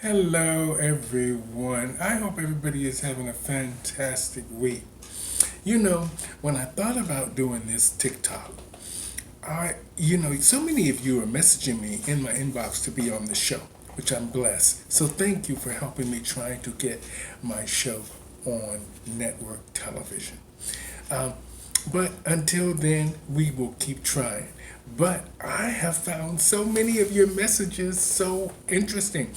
Hello, everyone. I hope everybody is having a fantastic week. You know, when I thought about doing this TikTok, so many of you are messaging me in my inbox to be on the show, which I'm blessed. So thank you for helping me trying to get my show on network television. Um, but until then, we will keep trying. But I have found so many of your messages so interesting.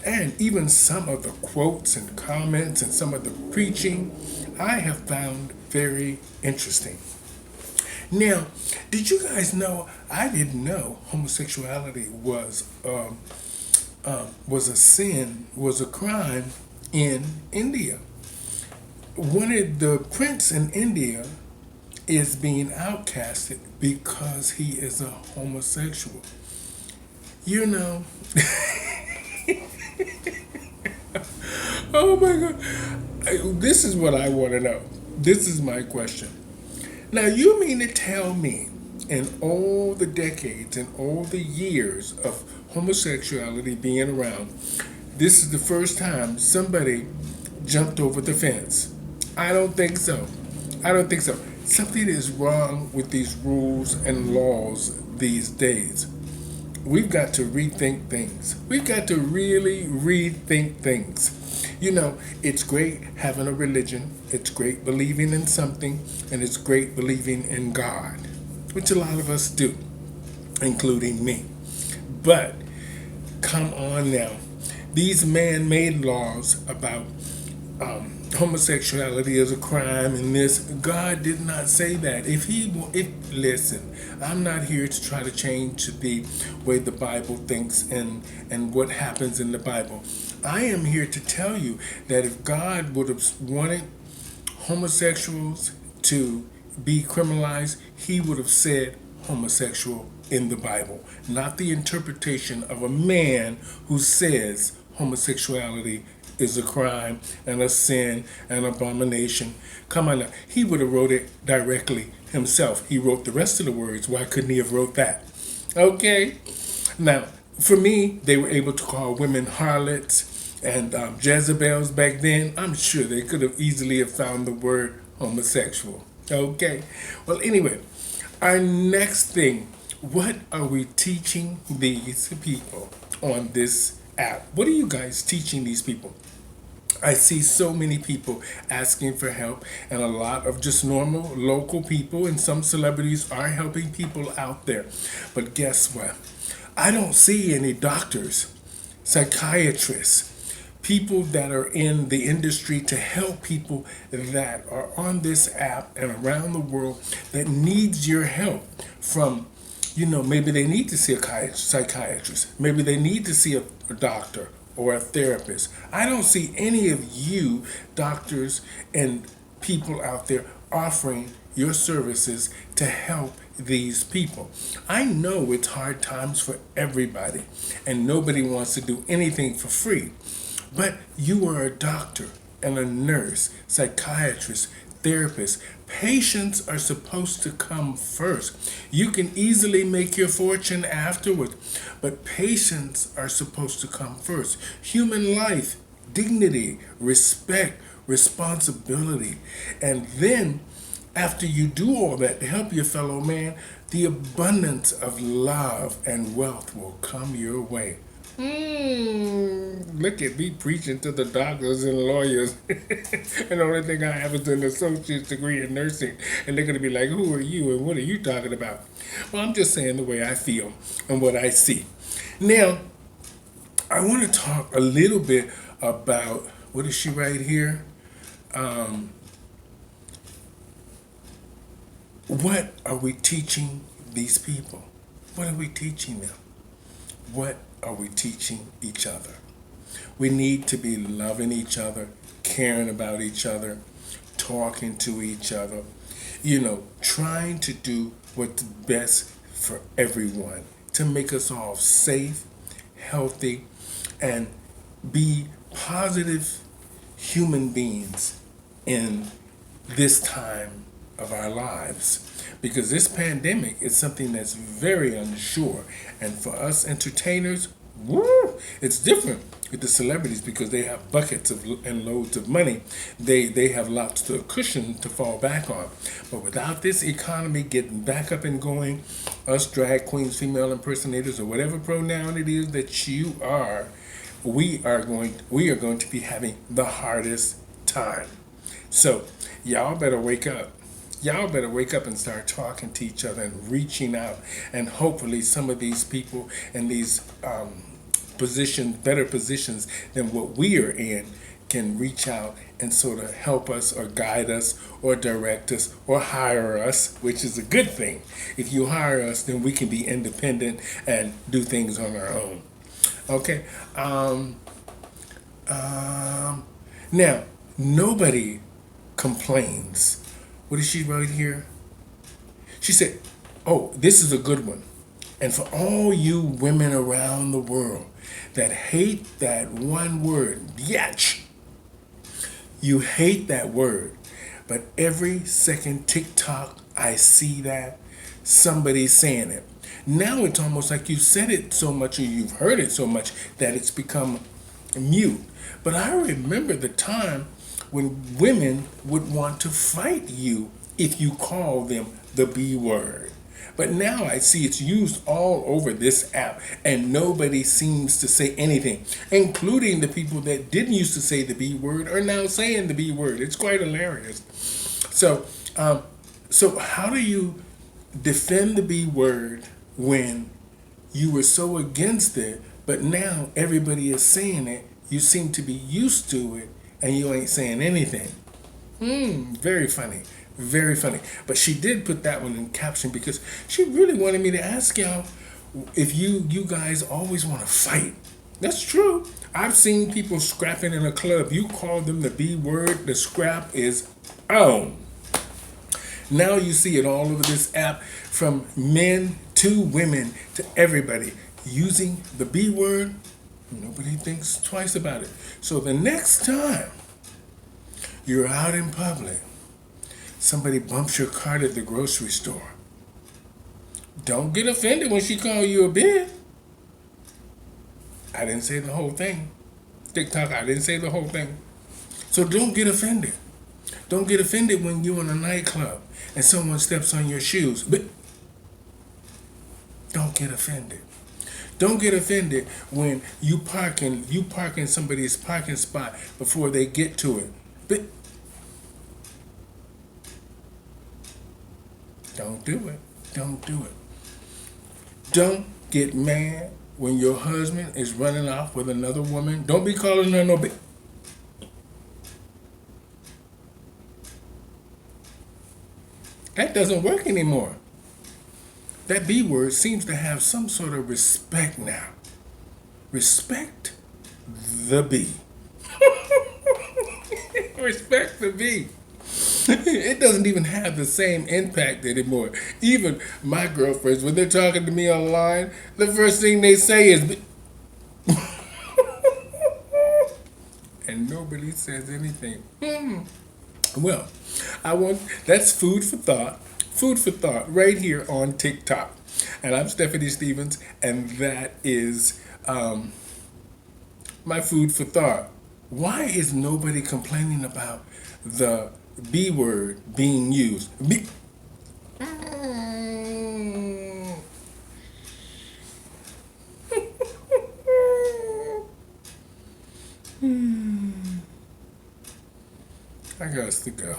And even some of the quotes and comments and some of the preaching I have found very interesting. Now, did you guys know I didn't know homosexuality was a sin, was a crime in India. One of the prince in India is being outcasted because he is a homosexual. You know, oh my God. This is what I want to know. This is my question. Now, you mean to tell me, in all the decades and all the years of homosexuality being around, this is the first time somebody jumped over the fence? I don't think so. I don't think so. Something is wrong with these rules and laws these days. We've got to rethink things. We've got to really rethink things. You know, it's great having a religion, it's great believing in something, and it's great believing in God, which a lot of us do, including me. But come on now. These man made laws about homosexuality is a crime and this, God did not say that. Listen, I'm not here to try to change the way the Bible thinks and what happens in the Bible. I am here to tell you that if God would have wanted homosexuals to be criminalized, he would have said homosexual in the Bible, not the interpretation of a man who says homosexuality is a crime and a sin and abomination. Come on now. He would have wrote it directly himself. He wrote the rest of the words. Why couldn't he have wrote that? Okay. Now, for me, they were able to call women harlots and Jezebels back then. I'm sure they could have easily have found the word homosexual. Okay. Well, anyway, our next thing, what are we teaching these people on this app? What are you guys teaching these people? I see so many people asking for help, and a lot of just normal local people and some celebrities are helping people out there. But guess what? I don't see any doctors, psychiatrists, people that are in the industry to help people that are on this app and around the world that needs your help from, maybe they need to see a psychiatrist, maybe they need to see a doctor or a therapist. I don't see any of you doctors and people out there offering your services to help these people. I know it's hard times for everybody and nobody wants to do anything for free. But you are a doctor and a nurse, psychiatrist, therapist. Patients are supposed to come first. You can easily make your fortune afterwards, but patients are supposed to come first. Human life, dignity, respect, responsibility. And then, after you do all that to help your fellow man, the abundance of love and wealth will come your way. Look at me preaching to the doctors and lawyers. And the only thing I have is an associate's degree in nursing. And they're going to be like, who are you and what are you talking about? Well, I'm just saying the way I feel and what I see. Now, I want to talk a little bit about, what is she right here? What are we teaching these people? What are we teaching them? What are we teaching each other? We need to be loving each other, caring about each other, talking to each other, trying to do what's best for everyone to make us all safe, healthy, and be positive human beings in this time of our lives. Because this pandemic is something that's very unsure. And for us entertainers, Woo! It's different with the celebrities because they have buckets and loads of money. They have lots of cushion to fall back on. But without this economy getting back up and going, us drag queens, female impersonators, or whatever pronoun it is that you are, we are going to be having the hardest time. So y'all better wake up. Y'all better wake up and start talking to each other and reaching out. And hopefully, some of these people in these positions, better positions than what we are in, can reach out and sort of help us or guide us or direct us or hire us, which is a good thing. If you hire us, then we can be independent and do things on our own. Okay. Now, nobody complains. What did she write here? She said, oh, this is a good one. And for all you women around the world that hate that one word, yatch, you hate that word. But every second TikTok I see that, somebody's saying it. Now it's almost like you've said it so much or you've heard it so much that it's become mute. But I remember the time when women would want to fight you if you call them the B word. But now I see it's used all over this app and nobody seems to say anything, including the people that didn't used to say the B word are now saying the B word. It's quite hilarious. So, so how do you defend the B word when you were so against it, but now everybody is saying it, you seem to be used to it, and you ain't saying anything? Very funny. Very funny. But she did put that one in caption because she really wanted me to ask y'all if you guys always want to fight. That's true. I've seen people scrapping in a club. You call them the B word, the scrap is on. Now you see it all over this app, from men to women to everybody using the B word. Nobody thinks twice about it. So the next time you're out in public, somebody bumps your cart at the grocery store, don't get offended when she calls you a bitch. I didn't say the whole thing. TikTok, I didn't say the whole thing. So don't get offended. Don't get offended when you're in a nightclub and someone steps on your shoes. But don't get offended. Don't get offended when you park in somebody's parking spot before they get to it. But don't do it. Don't do it. Don't get mad when your husband is running off with another woman. Don't be calling her no bitch. That doesn't work anymore. That B word seems to have some sort of respect now. Respect the B. Respect the B. It doesn't even have the same impact anymore. Even my girlfriends, when they're talking to me online, the first thing they say is and nobody says anything. Well, that's food for thought. Food for thought right here on TikTok. And I'm Stephanie Stevens, and that is my food for thought. Why is nobody complaining about the B word being used? I got to go.